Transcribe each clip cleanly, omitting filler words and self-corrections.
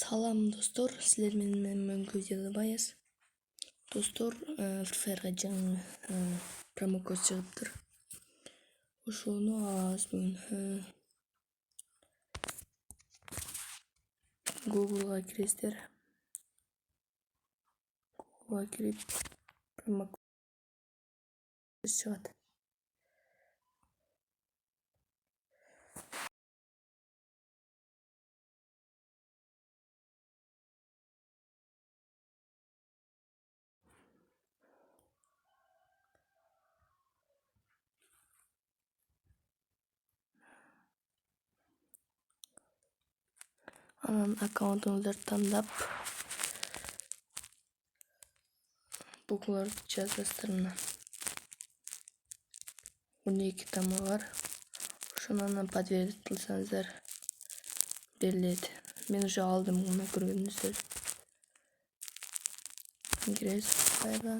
Салам достор, силер менен мөңгү видеодобайбыз. Достор, Free Fire'га жаңы промокод чыгыптыр. Ошону алабыз бүгүн. Google'га киресиздер. Google'га кирип промокод чыгат. Анан аккаунтуңузду тандап, букваларды жазасыздар мына. 12 тама бар. Ошону анан подтвердилсаңыздар берилет. Мен уже алдым, мына көргөнүңүздөр. Киресиз Fire'га.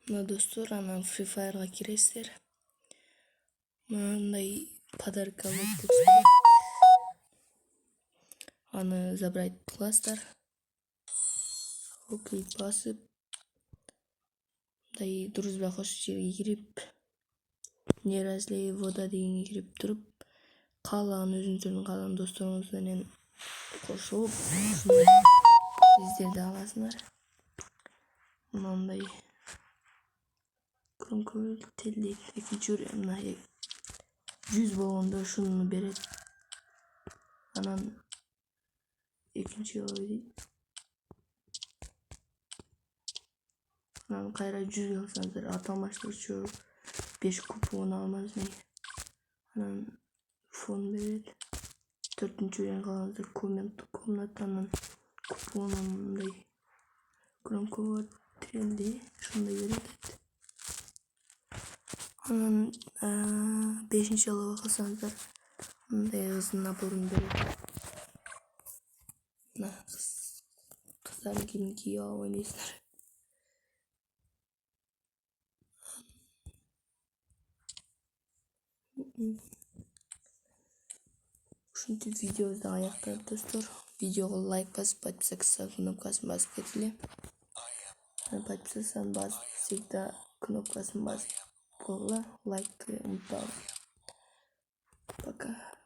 Мына достор, анан Free Fire'га киресиздер. Мындай подарка лотбокс. Аны забрать кыласыздар. Окей, басып. Мындай друзья кош жерге кирип, не разлей вода дегенге кирип туруп, каалаган өзүңүздөрдүн каалаган досторуңуз менен кошулуп, издерди аласыңар. Мындай көңкөлтелдейт. Экинчи мына 100 болгондо ушуну берет. Анан экинчи ойдойт. Анан кайра 100 алсаңыздар аталмаштырчу 5 купон алмазбы. Анан фон берет. 4-чү реңк алганыңыздар комнатанын купонун мындай громко тренди ушундай берет. Анан 5-чи алып калсаңыздар мындай кыздын наборун берет. Мына кыздардын кийимин кийип алып ойнойсуздар. Ушинтип видеобузду аяктадык достор. Видеого лайк басып, подписаться кнопкасын басып кеткиле. Подписаться басып, всегда кнопкасын басып койгула. Лайкты унутпагыла. Пока.